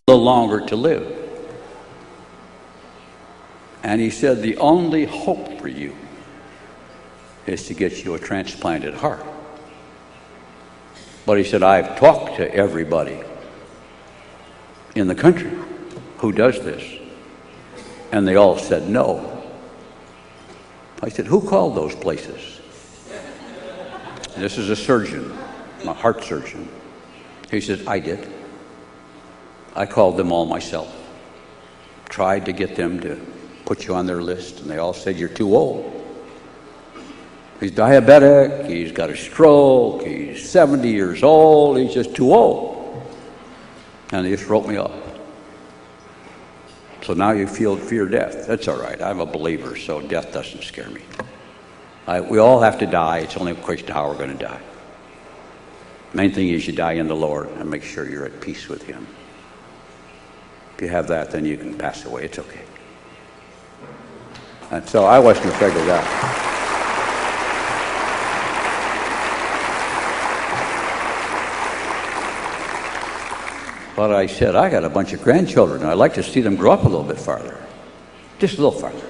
little longer to live. And he said, the only hope for you is to get you a transplanted heart. But he said, I've talked to everybody in the country who does this, and they all said no. I said, who called those places? This is a surgeon, a heart surgeon. He said, I did. I called them all myself. Tried to get them to put you on their list, and they all said, you're too old. He's diabetic, he's got a stroke, he's 70 years old, he's just too old. And they just wrote me off. So now you fear death. That's all right. I'm a believer, so death doesn't scare me. We all have to die. It's only a question of how we're going to die. Main thing is you die in the Lord and make sure you're at peace with Him. If you have that, then you can pass away. It's okay. And so I wasn't afraid of that. But I said, I got a bunch of grandchildren, and I'd like to see them grow up a little bit farther. Just a little farther.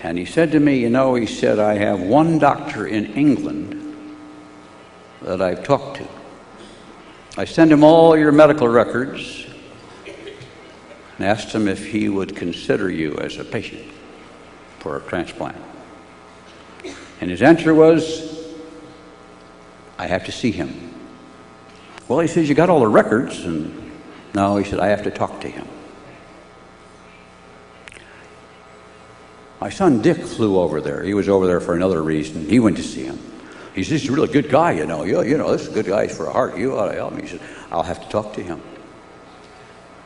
And he said to me, you know, he said, I have one doctor in England that I've talked to. I sent him all your medical records and asked him if he would consider you as a patient for a transplant. And his answer was, I have to see him. Well, he says, you got all the records, and no, he said, I have to talk to him. My son Dick flew over there. He was over there for another reason. He went to see him. He says, he's a really good guy, you know. You know, this is a good guy for a heart. You ought to help me. He said, I'll have to talk to him.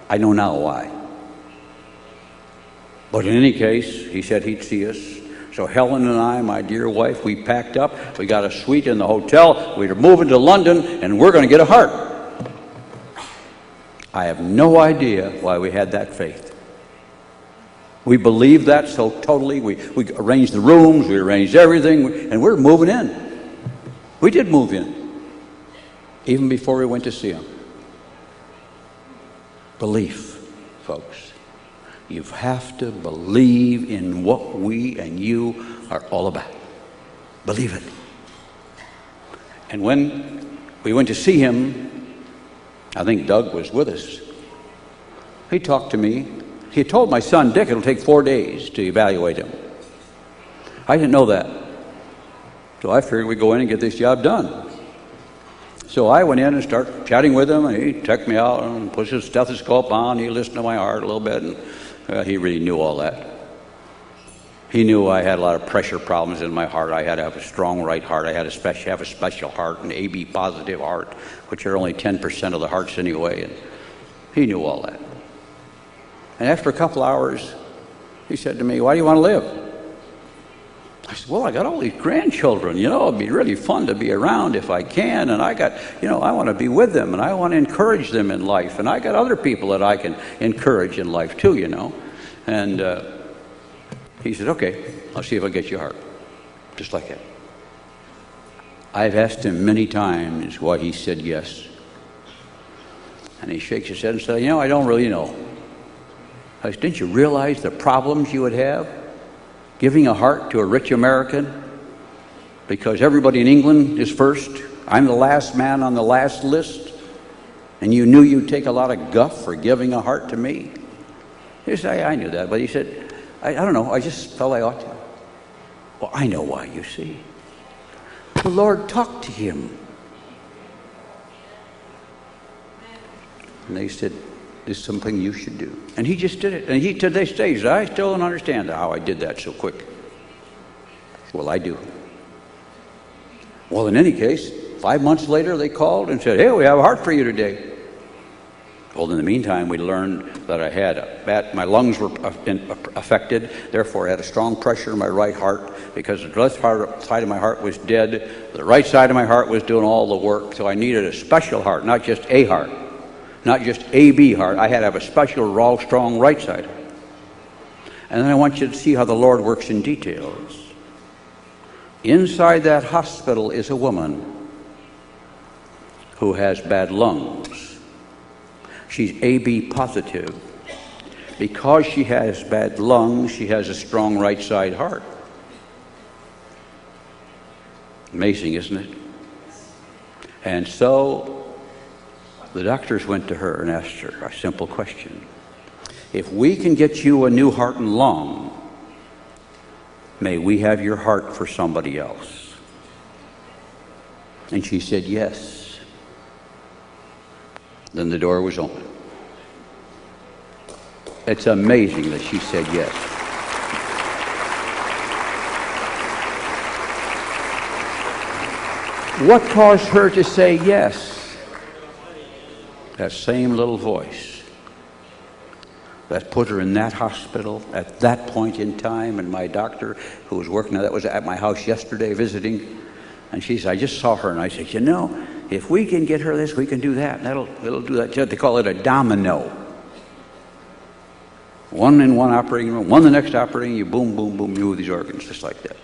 I know now why. But in any case, he said he'd see us. So Helen and I, my dear wife, we packed up. We got a suite in the hotel. We were moving to London, and we're going to get a heart. I have no idea why we had that faith. We believed that so totally. We arranged the rooms, we arranged everything, and we're moving in. We did move in, even before we went to see him. Belief, folks. You have to believe in what we and you are all about. Believe it. And when we went to see him, I think Doug was with us. He talked to me. He told my son Dick it'll take 4 days to evaluate him. I didn't know that. So I figured we'd go in and get this job done. So I went in and started chatting with him, and he checked me out and put his stethoscope on. He listened to my heart a little bit, and he really knew all that. He knew I had a lot of pressure problems in my heart. I had to have a strong right heart. I had to have a special heart, an AB positive heart, which are only 10% of the hearts anyway. And he knew all that. And after a couple hours, he said to me, why do you want to live? I said, well, I got all these grandchildren, you know, it'd be really fun to be around if I can, and I got, you know, I want to be with them, and I want to encourage them in life, and I got other people that I can encourage in life too, you know. And he said, okay, I'll see if I get you a heart. Just like that. I've asked him many times why he said yes. And he shakes his head and says, you know, I don't really know. I said, didn't you realize the problems you would have giving a heart to a rich American? Because everybody in England is first. I'm the last man on the last list. And you knew you'd take a lot of guff for giving a heart to me? He said, I knew that. But he said, I don't know, I just felt I ought to. Well, I know why, you see. The Lord talked to him. And they said, this is something you should do. And he just did it. And he, to this day, says, I still don't understand how I did that so quick. Well, I do. Well, in any case, 5 months later, they called and said, hey, we have a heart for you today. Well, in the meantime, we learned that I had my lungs were affected, therefore I had a strong pressure in my right heart because the left side of my heart was dead. The right side of my heart was doing all the work, so I needed a special heart, not just a heart. Not just AB heart. I had to have a special, raw, strong right side. And then I want you to see how the Lord works in details. Inside that hospital is a woman who has bad lungs. She's AB positive. Because she has bad lungs, she has a strong right side heart. Amazing, isn't it? And so the doctors went to her and asked her a simple question. If we can get you a new heart and lung, may we have your heart for somebody else? And she said yes. Then the door was open. It's amazing that she said yes. What caused her to say yes? That same little voice that put her in that hospital at that point in time, and my doctor who was working, that was at my house yesterday visiting, and she said, I just saw her, and I said, you know, if we can get her this, we can do that, and it'll do that. They call it a domino. One in one operating room, one the next operating, you boom, boom, boom, you move these organs just like that.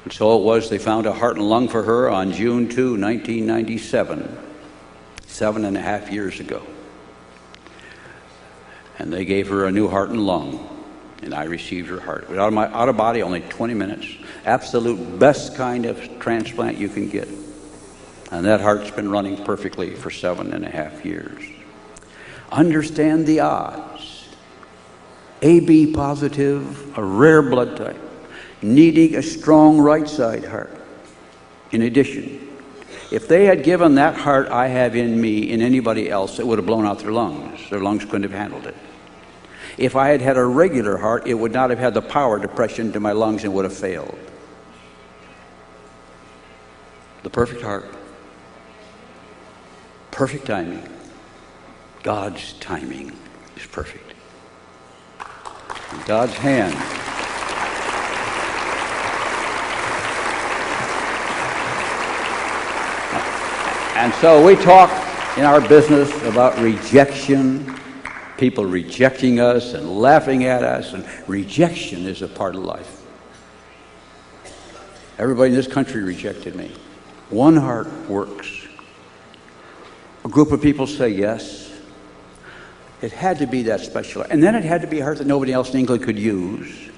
And so it was, they found a heart and lung for her on June 2, 1997, 7.5 years ago. And they gave her a new heart and lung, and I received her heart. It was out of body, only 20 minutes. Absolute best kind of transplant you can get. And that heart's been running perfectly for 7.5 years. Understand the odds. AB positive, a rare blood type, needing a strong right side heart. In addition, if they had given that heart I have in me in anybody else, it would have blown out their lungs. Their lungs couldn't have handled it. If I had had a regular heart, it would not have had the power to press into my lungs and would have failed. The perfect heart, perfect timing. God's timing is perfect. In God's hand. And so we talk in our business about rejection, people rejecting us and laughing at us, and rejection is a part of life. Everybody in this country rejected me. One heart works. A group of people say yes. It had to be that special. And then it had to be a heart that nobody else in England could use.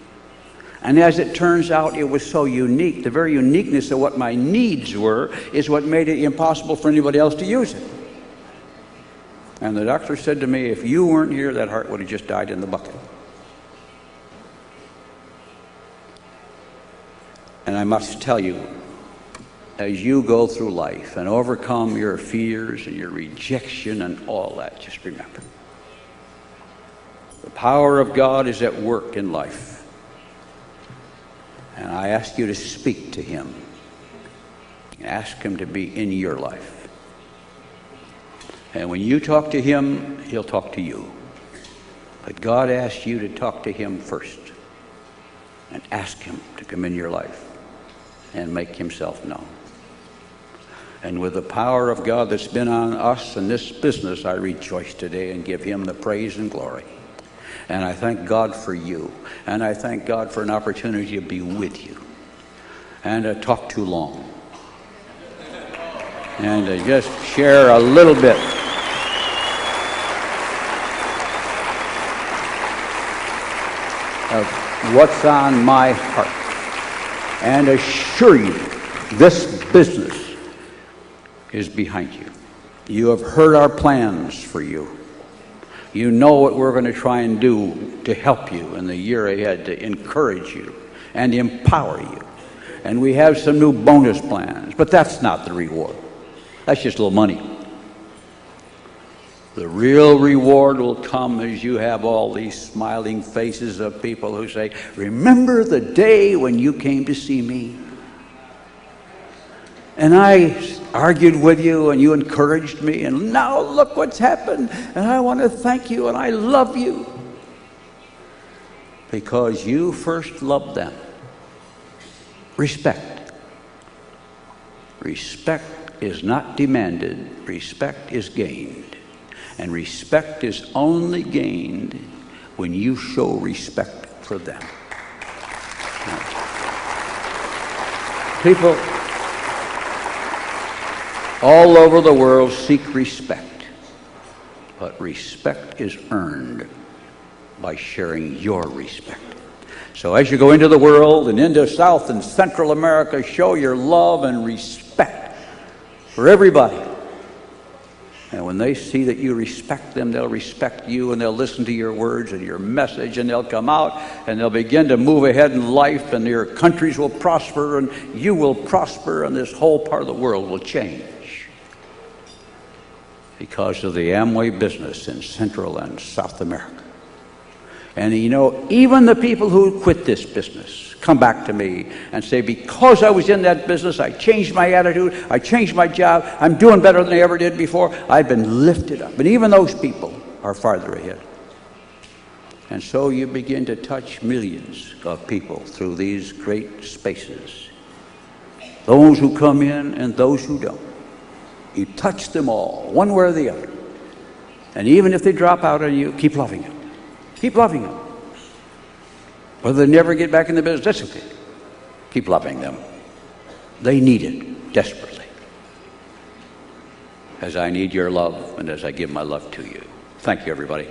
And as it turns out, it was so unique. The very uniqueness of what my needs were is what made it impossible for anybody else to use it. And the doctor said to me, if you weren't here, that heart would have just died in the bucket. And I must tell you, as you go through life and overcome your fears and your rejection and all that, just remember, the power of God is at work in life. And I ask you to speak to Him. Ask Him to be in your life. And when you talk to Him, He'll talk to you. But God asks you to talk to Him first. And ask Him to come in your life and make Himself known. And with the power of God that's been on us in this business, I rejoice today and give Him the praise and glory. And I thank God for you. And I thank God for an opportunity to be with you. And to talk too long. And to just share a little bit of what's on my heart. And assure you, this business is behind you. You have heard our plans for you. You know what we're going to try and do to help you in the year ahead, to encourage you and empower you. And we have some new bonus plans, but that's not the reward. That's just a little money. The real reward will come as you have all these smiling faces of people who say, remember the day when you came to see me? And I argued with you and you encouraged me, and now look what's happened, and I want to thank you and I love you because you first loved them. Respect. Respect is not demanded, respect is gained. And respect is only gained when you show respect for them. all over the world seek respect. But respect is earned by sharing your respect. So as you go into the world and into South and Central America, show your love and respect for everybody. And when they see that you respect them, they'll respect you, and they'll listen to your words and your message, and they'll come out and they'll begin to move ahead in life, and your countries will prosper, and you will prosper, and this whole part of the world will change because of the Amway business in Central and South America. And you know, even the people who quit this business come back to me and say, because I was in that business, I changed my attitude, I changed my job, I'm doing better than I ever did before. I've been lifted up. And even those people are farther ahead. And so you begin to touch millions of people through these great spaces. Those who come in and those who don't. You touch them all, one way or the other. And even if they drop out on you, keep loving them. Keep loving them. Whether they never get back in the business, that's okay. Keep loving them. They need it desperately. As I need your love and as I give my love to you. Thank you, everybody.